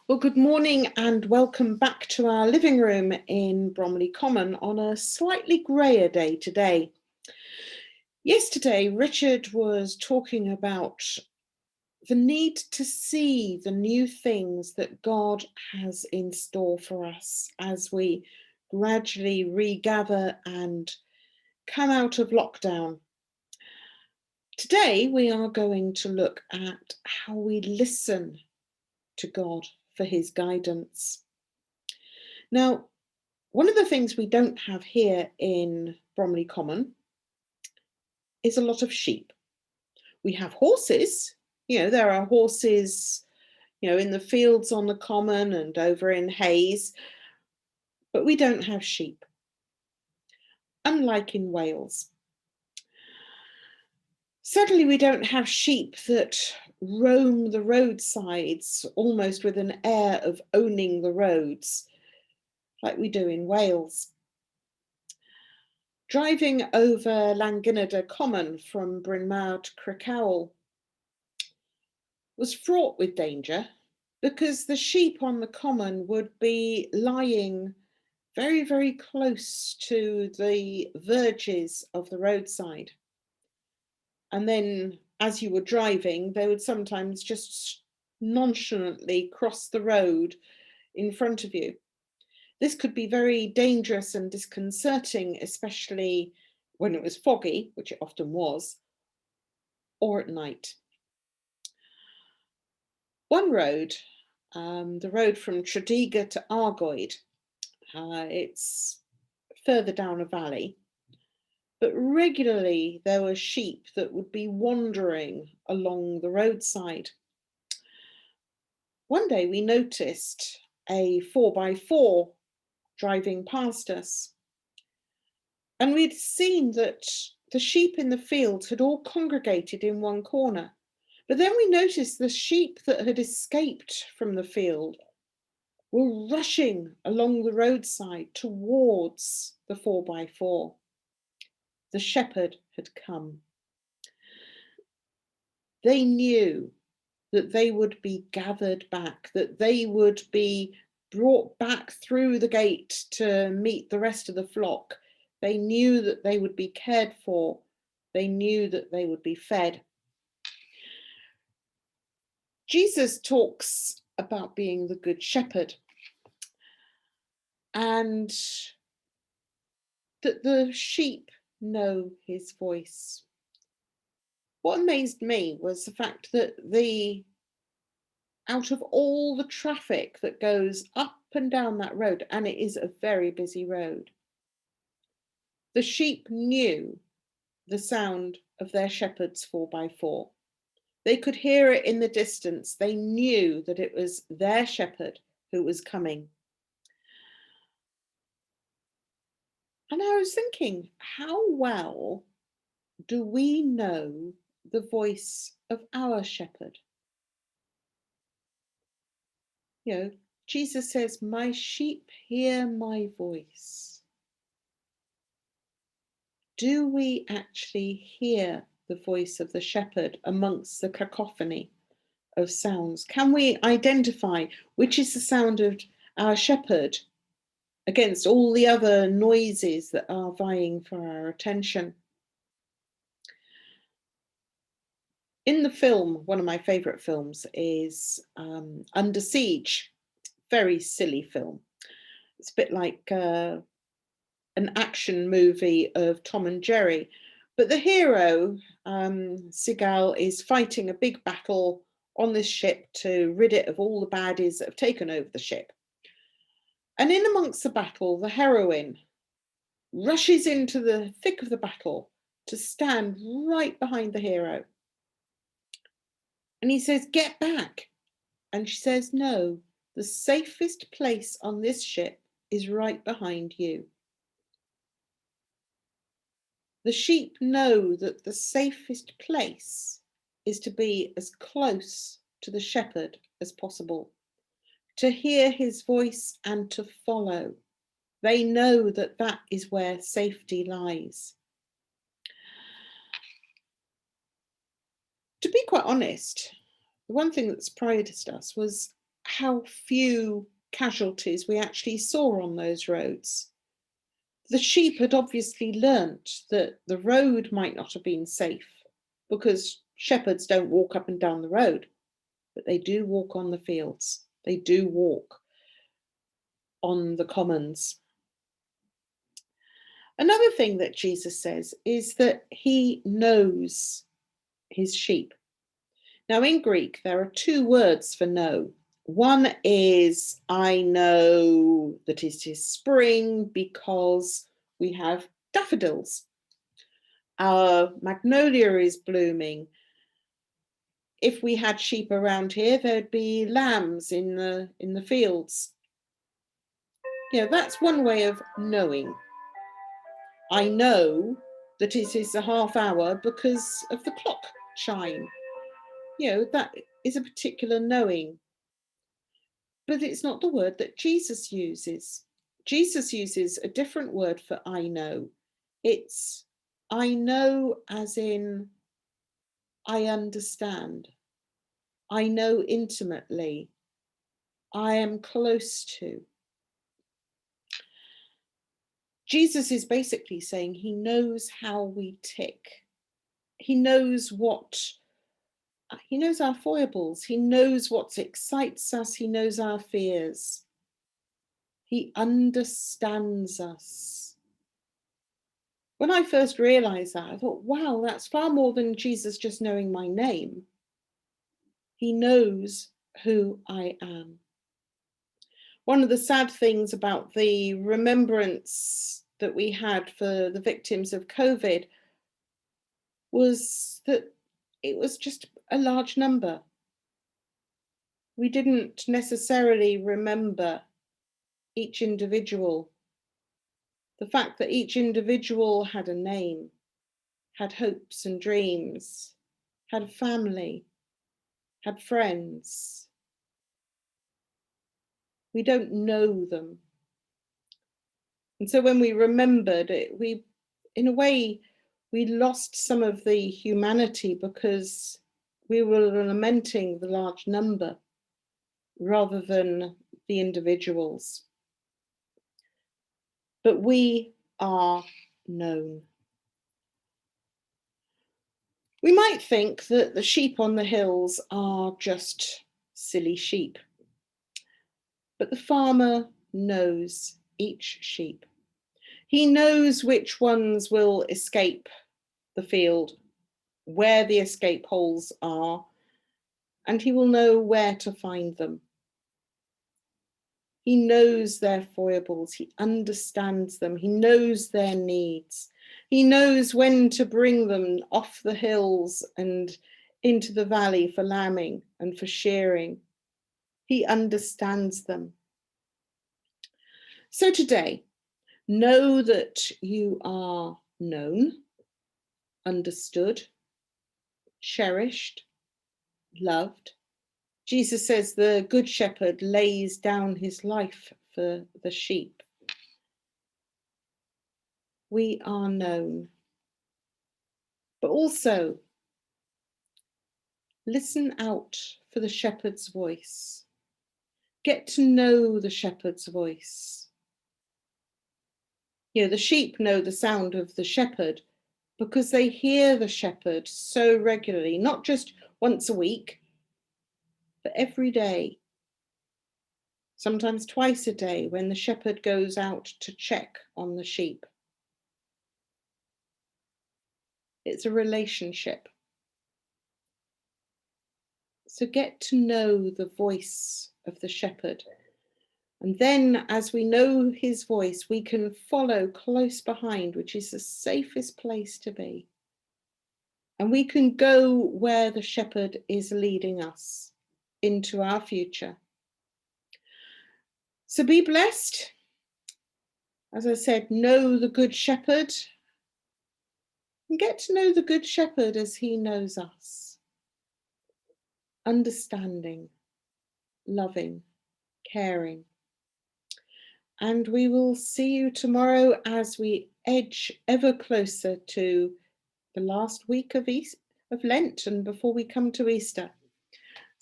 Well, good morning and welcome back to our living room in Bromley Common on a slightly greyer day today. Yesterday, Richard was talking about the need to see the new things that God has in store for us as we gradually regather and come out of lockdown. Today, we are going to look at how we listen to God for his guidance. Now, one of the things we don't have here in Bromley Common is a lot of sheep. We have horses, there are horses, in the fields on the common and over in Hayes, but we don't have sheep, unlike in Wales. Certainly we don't have sheep that roam the roadsides almost with an air of owning the roads like we do in Wales. Driving over Llangynnyd Common from Bryn Mawr to Crickhowell was fraught with danger because the sheep on the common would be lying very, very close to the verges of the roadside. And then as you were driving, they would sometimes just nonchalantly cross the road in front of you. This could be very dangerous and disconcerting, especially when it was foggy, which it often was, or at night. One road, the road from Tredegar to Argoed, it's further down a valley, but regularly there were sheep that would be wandering along the roadside. One day we noticed a 4x4 driving past us, and we'd seen that the sheep in the field had all congregated in one corner. But then we noticed the sheep that had escaped from the field were rushing along the roadside towards the 4x4. The shepherd had come. They knew that they would be gathered back, that they would be brought back through the gate to meet the rest of the flock. They knew that they would be cared for. They knew that they would be fed. Jesus talks about being the good shepherd and that the sheep know his voice. What amazed me was the fact that out of all the traffic that goes up and down that road, and it is a very busy road, the sheep knew the sound of their shepherd's 4x4. They could hear it in the distance. They knew that it was their shepherd who was coming. And I was thinking, how well do we know the voice of our shepherd? Jesus says, my sheep hear my voice. Do we actually hear the voice of the shepherd amongst the cacophony of sounds? Can we identify which is the sound of our shepherd against all the other noises that are vying for our attention? In the film, one of my favourite films is Under Siege. Very silly film. It's a bit like an action movie of Tom and Jerry. But the hero, Seagal, is fighting a big battle on this ship to rid it of all the baddies that have taken over the ship. And in amongst the battle, the heroine rushes into the thick of the battle to stand right behind the hero. And he says, get back. And she says, no, the safest place on this ship is right behind you. The sheep know that the safest place is to be as close to the shepherd as possible, to hear his voice and to follow. They know that that is where safety lies. To be quite honest, the one thing that surprised us was how few casualties we actually saw on those roads. The sheep had obviously learnt that the road might not have been safe, because shepherds don't walk up and down the road, but they do walk on the fields. They do walk on the commons. Another thing that Jesus says is that he knows his sheep. Now, in Greek, there are two words for know. One is, I know that it is spring because we have daffodils. Our magnolia is blooming. If we had sheep around here, there'd be lambs in the fields. That's one way of knowing. I know that it is a half hour because of the clock chime. That is a particular knowing. But it's not the word that Jesus uses. Jesus uses a different word for I know. It's I know as in I understand. I know intimately. I am close to. Jesus is basically saying he knows how we tick. He knows our foibles. He knows what excites us. He knows our fears. He understands us. When I first realized that, I thought, wow, that's far more than Jesus just knowing my name. He knows who I am. One of the sad things about the remembrance that we had for the victims of COVID was that it was just a large number. We didn't necessarily remember each individual. The fact that each individual had a name, had hopes and dreams, had a family, had friends. We don't know them. And so when we remembered it, in a way, we lost some of the humanity because we were lamenting the large number rather than the individuals. But we are known. We might think that the sheep on the hills are just silly sheep, but the farmer knows each sheep. He knows which ones will escape the field, where the escape holes are, and he will know where to find them. He knows their foibles, he understands them, he knows their needs. He knows when to bring them off the hills and into the valley for lambing and for shearing. He understands them. So today, know that you are known, understood, cherished, loved. Jesus says the good shepherd lays down his life for the sheep. We are known. But also, listen out for the shepherd's voice. Get to know the shepherd's voice. The sheep know the sound of the shepherd because they hear the shepherd so regularly, not just once a week, but every day. Sometimes twice a day when the shepherd goes out to check on the sheep. It's a relationship. So get to know the voice of the shepherd. And then as we know his voice, we can follow close behind, which is the safest place to be. And we can go where the shepherd is leading us into our future. So be blessed. As I said, know the good shepherd and get to know the good shepherd as he knows us. Understanding, loving, caring. And we will see you tomorrow as we edge ever closer to the last week of Lent and before we come to Easter.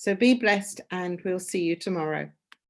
So be blessed, and we'll see you tomorrow.